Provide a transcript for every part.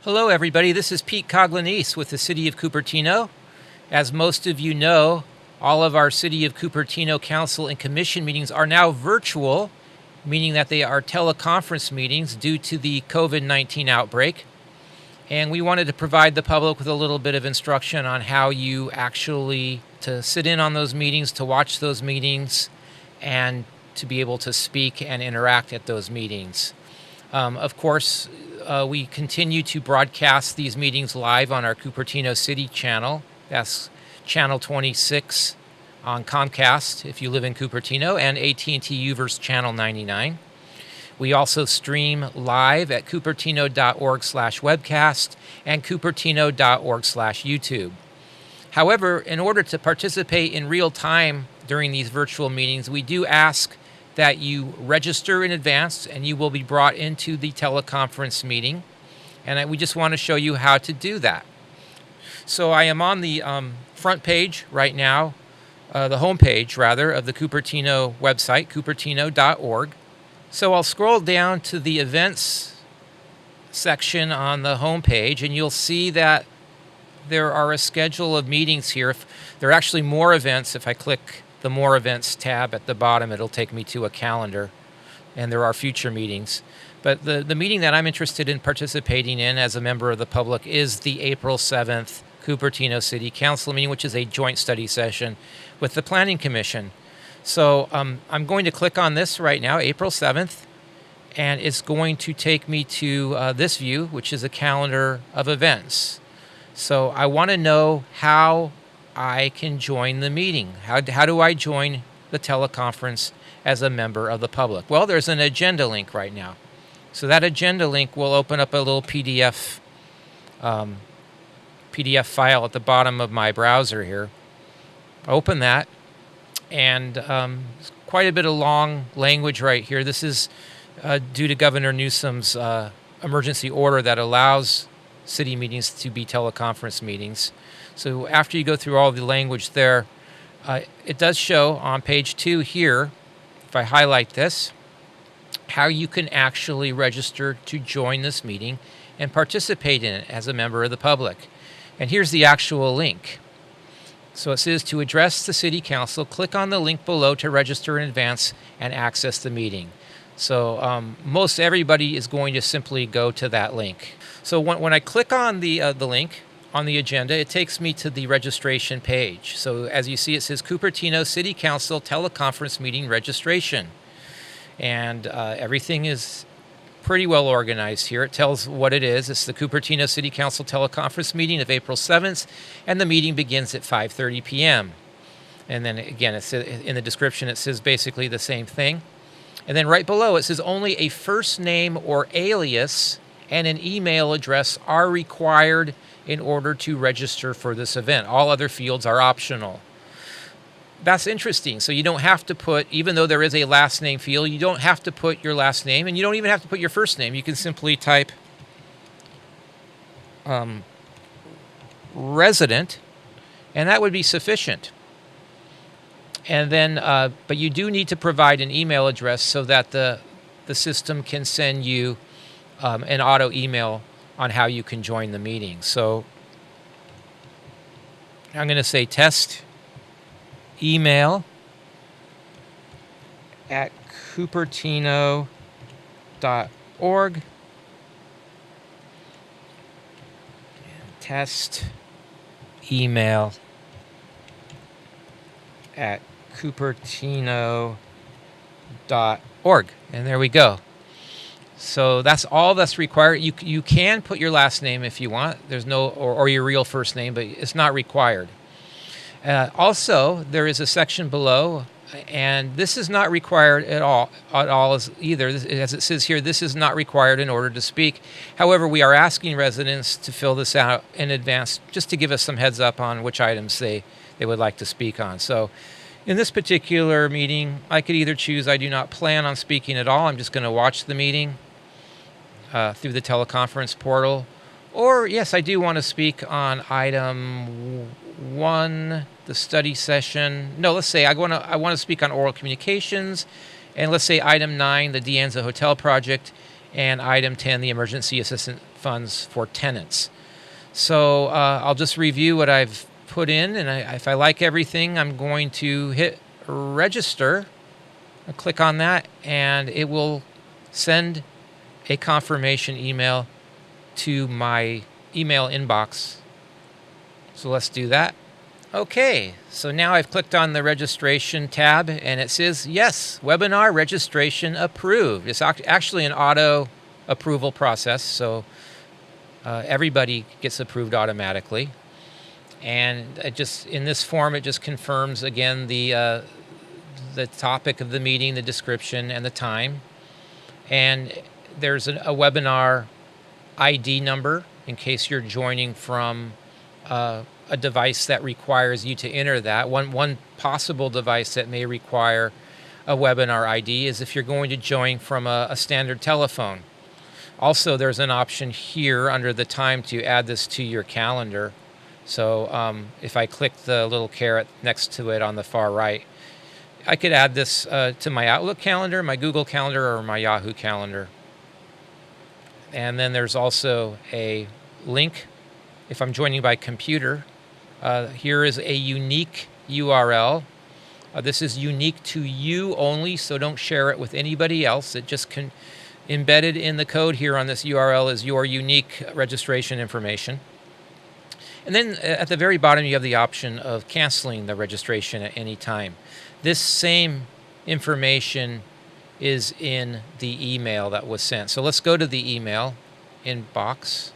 Hello everybody, this is Pete Coglanese with the City of Cupertino. As most of you know, all of our City of Cupertino Council and Commission meetings are now virtual, meaning that they are teleconference meetings due to the COVID-19 outbreak. And we wanted to provide the public with a little bit of instruction on how you actually to sit in on those meetings, to watch those meetings, and to be able to speak and interact at those meetings. Of course, we continue to broadcast these meetings live on our Cupertino City channel. That's channel 26 on Comcast if you live in Cupertino, and AT&T Uverse channel 99. We also stream live at cupertino.org/webcast and cupertino.org/YouTube. However, in order to participate in real time during these virtual meetings, we do ask that you register in advance and you will be brought into the teleconference meeting. And we just want to show you how to do that. So I am on the front page right now, the home page rather, of the Cupertino website, cupertino.org. So I'll scroll down to the events section on the home page, and you'll see that there are a schedule of meetings here. There are actually more events. If I click the More Events tab at the bottom, it'll take me to a calendar, and there are future meetings. But the meeting that I'm interested in participating in as a member of the public is the April 7th Cupertino City Council meeting, which is a joint study session with the Planning Commission. So I'm going to click on this right now, April 7th, and it's going to take me to this view, which is a calendar of events. So I want to know how I can join the meeting. How do I join the teleconference as a member of the public? Well, there's an agenda link right now. So that agenda link will open up a little PDF file at the bottom of my browser here. Open that, and quite a bit of long language right here. This is due to Governor Newsom's emergency order that allows city meetings to be teleconference meetings. So after you go through all the language there, it does show on page 2 here, if I highlight this, how you can actually register to join this meeting and participate in it as a member of the public. And here's the actual link. So it says, to address the City Council, click on the link below to register in advance and access the meeting. So most everybody is going to simply go to that link. So when I click on the link on the agenda, it takes me to the registration page. So as you see, it says Cupertino City Council Teleconference Meeting Registration. And everything is pretty well organized here. It tells what it is. It's the Cupertino City Council Teleconference Meeting of April 7th, and the meeting begins at 5:30 p.m. And then again, it's in the description, it says basically the same thing. And then right below, it says only a first name or alias and an email address are required in order to register for this event. All other fields are optional. That's interesting. So you don't have to put, even though there is a last name field, you don't have to put your last name, and you don't even have to put your first name. You can simply type resident, and that would be sufficient. And then, but you do need to provide an email address so that the system can send you an auto email on how you can join the meeting. So I'm going to say test email at cupertino.org. Test email at cupertino.org. And there we go. So that's all that's required. You can put your last name if you want. There's no, or your real first name, but it's not required. Also, there is a section below, and this is not required at all either. As it says here, this is not required in order to speak. However, we are asking residents to fill this out in advance just to give us some heads up on which items they would like to speak on. So in this particular meeting, I could either choose I do not plan on speaking at all. I'm just going to watch the meeting through the teleconference portal. Or, yes, I do want to speak on item 1, the study session. No, let's say I want to speak on oral communications, and let's say item 9, the De Anza Hotel project, and item 10, the emergency assistance funds for tenants. So I'll just review what I've put in, and if I like everything, I'm going to hit register. I'll click on that, and it will send a confirmation email to my email inbox. So let's do that. Okay, so now I've clicked on the registration tab, and it says, yes, webinar registration approved. It's actually an auto approval process, so everybody gets approved automatically. And it just in this form, it just confirms again the topic of the meeting, the description, and the time. And there's a webinar ID number in case you're joining from a device that requires you to enter that. One possible device that may require a webinar ID is if you're going to join from a standard telephone. Also, there's an option here under the time to add this to your calendar. So if I click the little caret next to it on the far right, I could add this to my Outlook calendar, my Google Calendar, or my Yahoo Calendar. And then there's also a link if I'm joining by computer. Here is a unique URL. This is unique to you only, so don't share it with anybody else. It just embedded in the code here on this URL is your unique registration information. And then at the very bottom, you have the option of canceling the registration at any time. This same information is in the email that was sent. So let's go to the email inbox.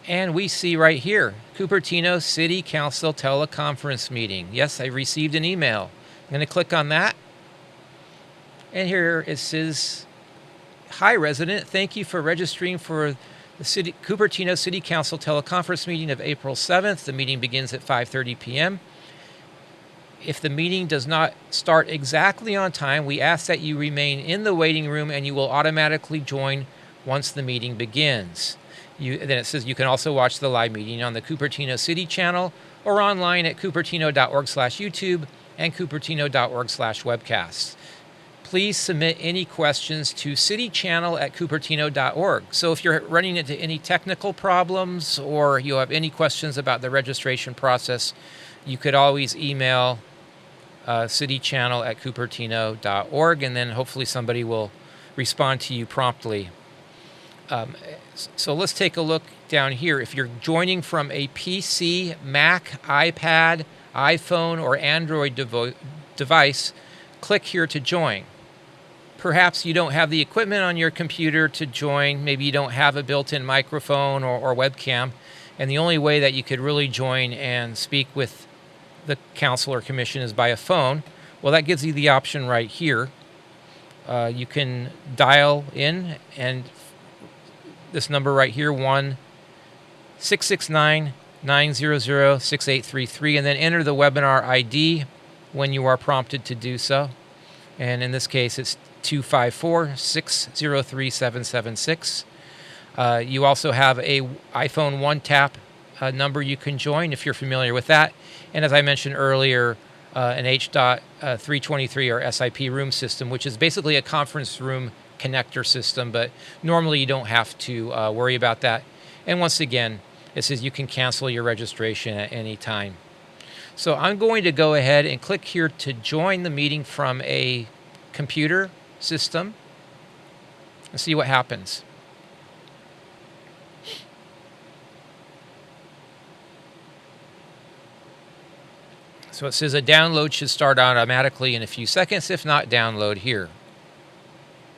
And we see right here, Cupertino City Council teleconference meeting. Yes, I received an email. I'm going to click on that. And here it says, hi, resident. Thank you for registering for the Cupertino City Council teleconference meeting of April 7th. The meeting begins at 5:30 p.m. If the meeting does not start exactly on time, we ask that you remain in the waiting room and you will automatically join once the meeting begins. Then it says you can also watch the live meeting on the Cupertino City channel or online at cupertino.org/YouTube and cupertino.org/webcasts. Please submit any questions to citychannel@cupertino.org. So if you're running into any technical problems or you have any questions about the registration process, you could always email citychannel@cupertino.org, and then hopefully somebody will respond to you promptly. So let's take a look down here. If you're joining from a PC, Mac, iPad, iPhone, or Android device, click here to join. Perhaps you don't have the equipment on your computer to join. Maybe you don't have a built-in microphone or webcam. And the only way that you could really join and speak with the council or commission is by a phone. Well, that gives you the option right here. You can dial in, and this number right here, 1-669-900-6833, and then enter the webinar ID when you are prompted to do so. And in this case, it's 254-603-776. You also have a iPhone one-tap number you can join if you're familiar with that. And as I mentioned earlier, an H.323 or SIP room system, which is basically a conference room connector system, but normally you don't have to worry about that. And once again, it says you can cancel your registration at any time. So I'm going to go ahead and click here to join the meeting from a computer system and see what happens. So it says a download should start automatically in a few seconds. If not, download here.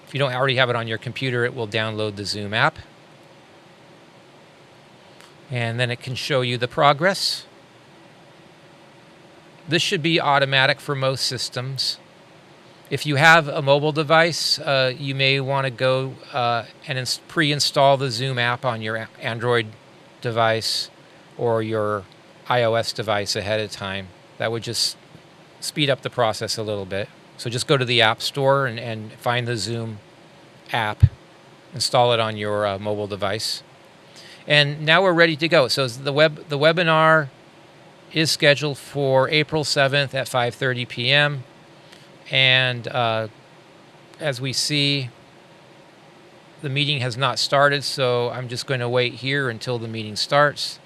If you don't already have it on your computer, it will download the Zoom app. And then it can show you the progress. This should be automatic for most systems. If you have a mobile device, you may want to go and pre-install the Zoom app on your Android device or your iOS device ahead of time. That would just speed up the process a little bit. So just go to the App Store and find the Zoom app, install it on your mobile device. And now we're ready to go. So the webinar is scheduled for April 7th at 5:30 p.m. And as we see, the meeting has not started, so I'm just going to wait here until the meeting starts.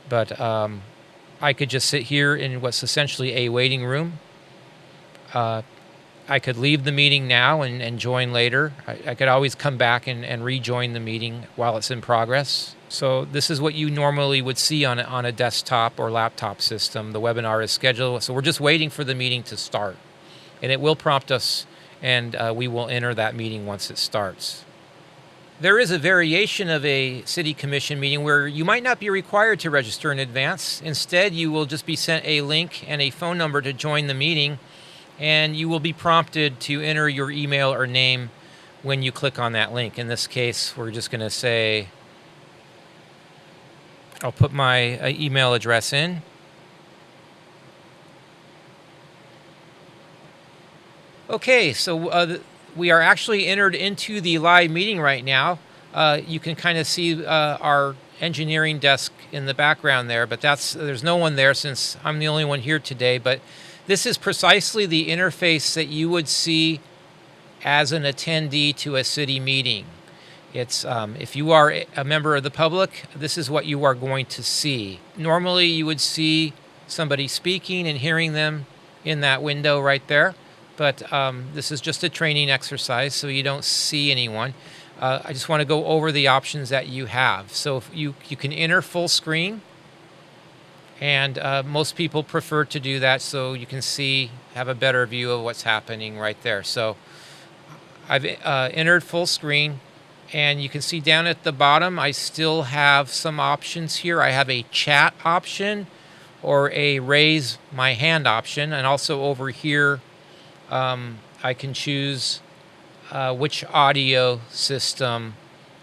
But I could just sit here in what's essentially a waiting room. I could leave the meeting now and join later. I could always come back and rejoin the meeting while it's in progress. So this is what you normally would see on a desktop or laptop system. The webinar is scheduled, so we're just waiting for the meeting to start. And it will prompt us, and we will enter that meeting once it starts. There is a variation of a city commission meeting where you might not be required to register in advance. Instead, you will just be sent a link and a phone number to join the meeting, and you will be prompted to enter your email or name when you click on that link. In this case, we're just going to say, I'll put my email address in. Okay, so we are actually entered into the live meeting right now. You can kind of see our engineering desk in the background there, but there's no one there since I'm the only one here today. But this is precisely the interface that you would see as an attendee to a city meeting. It's if you are a member of the public, this is what you are going to see. Normally, you would see somebody speaking and hearing them in that window right there. But this is just a training exercise, so you don't see anyone. I just want to go over the options that you have. So if you can enter full screen, and most people prefer to do that so you can have a better view of what's happening right there. So I've entered full screen, and you can see down at the bottom, I still have some options here. I have a chat option or a raise my hand option, and also over here, I can choose which audio system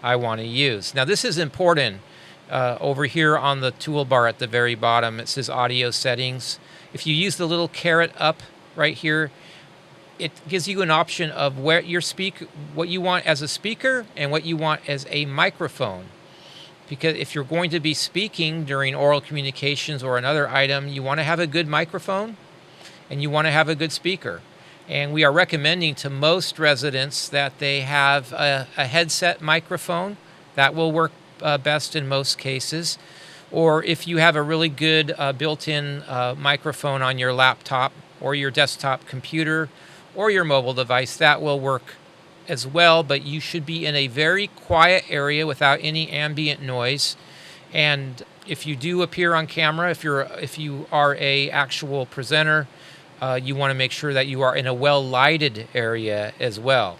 I want to use. Now, this is important. Over here on the toolbar at the very bottom, it says audio settings. If you use the little caret up right here, it gives you an option of what you want as a speaker and what you want as a microphone. Because if you're going to be speaking during oral communications or another item, you want to have a good microphone and you want to have a good speaker. And we are recommending to most residents that they have a headset microphone. That will work best in most cases. Or if you have a really good built-in microphone on your laptop or your desktop computer or your mobile device, that will work as well. But you should be in a very quiet area without any ambient noise. And if you do appear on camera, if you are a actual presenter, you want to make sure that you are in a well-lighted area as well.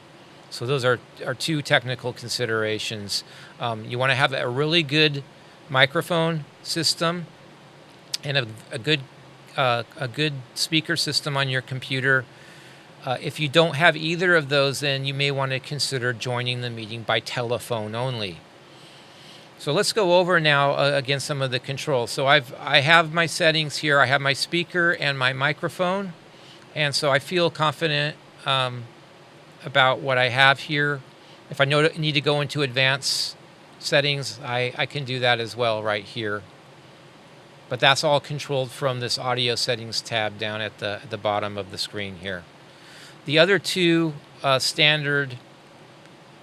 So those are two technical considerations. You want to have a really good microphone system and a good speaker system on your computer. If you don't have either of those, then you may want to consider joining the meeting by telephone only. So let's go over now again some of the controls. So I have my settings here. I have my speaker and my microphone, and so I feel confident about what I have here. If I need to go into advanced settings, I can do that as well right here. But that's all controlled from this audio settings tab down at the bottom of the screen here. The other two standard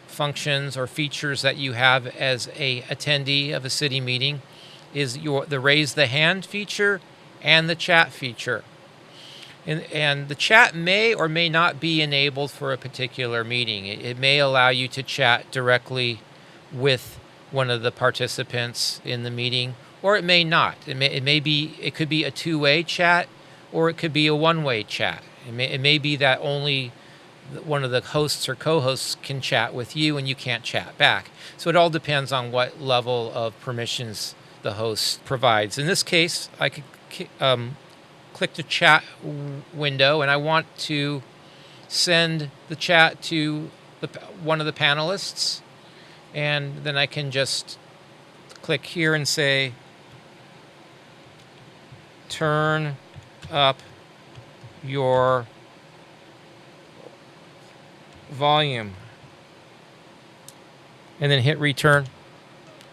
functions or features that you have as a attendee of a city meeting is the raise the hand feature and the chat feature. And the chat may or may not be enabled for a particular meeting. It may allow you to chat directly with one of the participants in the meeting, or it may not. It could be a two-way chat, or it could be a one-way chat. It may be that only one of the hosts or co-hosts can chat with you and you can't chat back. So it all depends on what level of permissions the host provides. In this case, I could click the chat window, and I want to send the chat to one of the panelists, and then I can just click here and say, turn up your volume, and then hit return,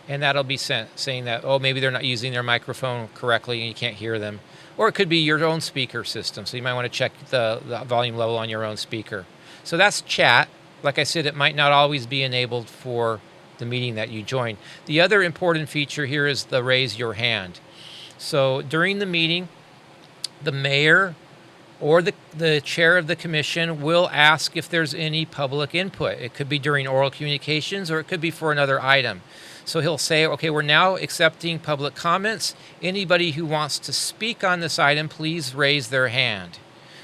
and that'll be sent saying that, oh, maybe they're not using their microphone correctly and you can't hear them. Or it could be your own speaker system, so you might want to check the volume level on your own speaker. So that's chat. like I said, it might not always be enabled for the meeting that you join. The other important feature here is the raise your hand. So during the meeting, the mayor or the chair of the commission will ask if there's any public input. It could be during oral communications, or it could be for another item. So he'll say, okay, we're now accepting public comments. Anybody who wants to speak on this item, please raise their hand.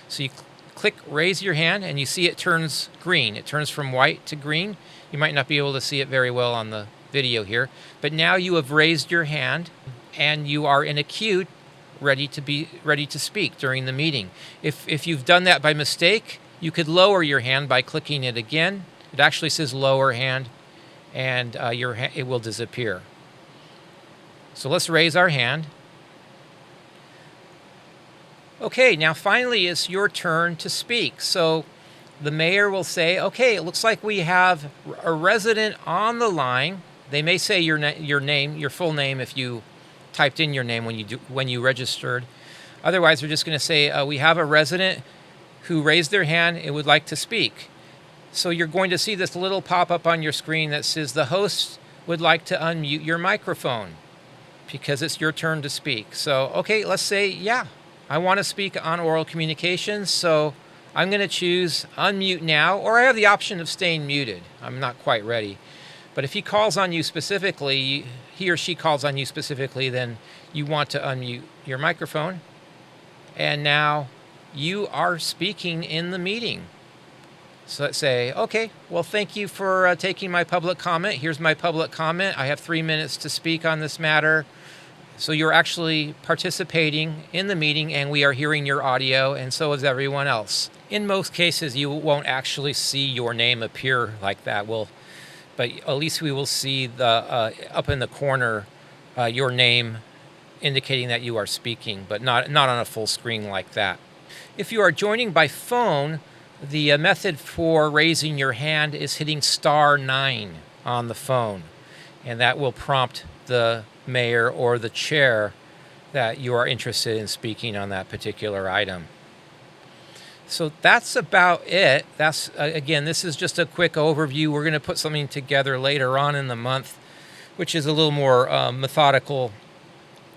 So you click raise your hand, and you see it turns green. It turns from white to green. You might not be able to see it very well on the video here, but now you have raised your hand and you are in a queue ready to speak during the meeting. If you've done that by mistake, you could lower your hand by clicking it again. It actually says lower hand, and it will disappear. So let's raise our hand. Okay, now finally it's your turn to speak. So the mayor will say, okay, it looks like we have a resident on the line. They may say your name, your full name, if you typed in your name when you registered. Otherwise, we're just going to say we have a resident who raised their hand and would like to speak. So you're going to see this little pop-up on your screen that says the host would like to unmute your microphone because it's your turn to speak. So, okay, let's say, yeah, I want to speak on oral communications, so I'm going to choose unmute now, or I have the option of staying muted. I'm not quite ready. But if he calls on you specifically, he or she calls on you specifically, then you want to unmute your microphone. And now you are speaking in the meeting. So let's say, okay, well, thank you for taking my public comment. Here's my public comment. I have 3 minutes to speak on this matter. So you're actually participating in the meeting, and we are hearing your audio, and so is everyone else. In most cases, you won't actually see your name appear like that. But at least we will see the up in the corner your name indicating that you are speaking, but not on a full screen like that. If you are joining by phone, the method for raising your hand is hitting *9 on the phone, and that will prompt the mayor or the chair that you are interested in speaking on that particular item. So that's about it. That's again, this is just a quick overview. We're going to put something together later on in the month, which is a little more methodical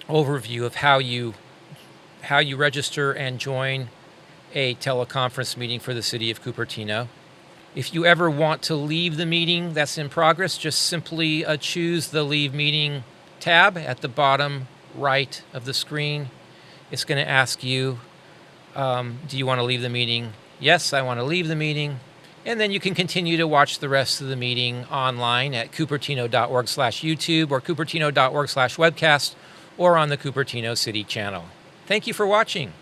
overview of how you register and join a teleconference meeting for the city of Cupertino. If you ever want to leave the meeting that's in progress, just simply choose the Leave Meeting tab at the bottom right of the screen. It's going to ask you, do you want to leave the meeting? Yes, I want to leave the meeting. And then you can continue to watch the rest of the meeting online at cupertino.org/YouTube or cupertino.org/webcast or on the Cupertino City channel. Thank you for watching.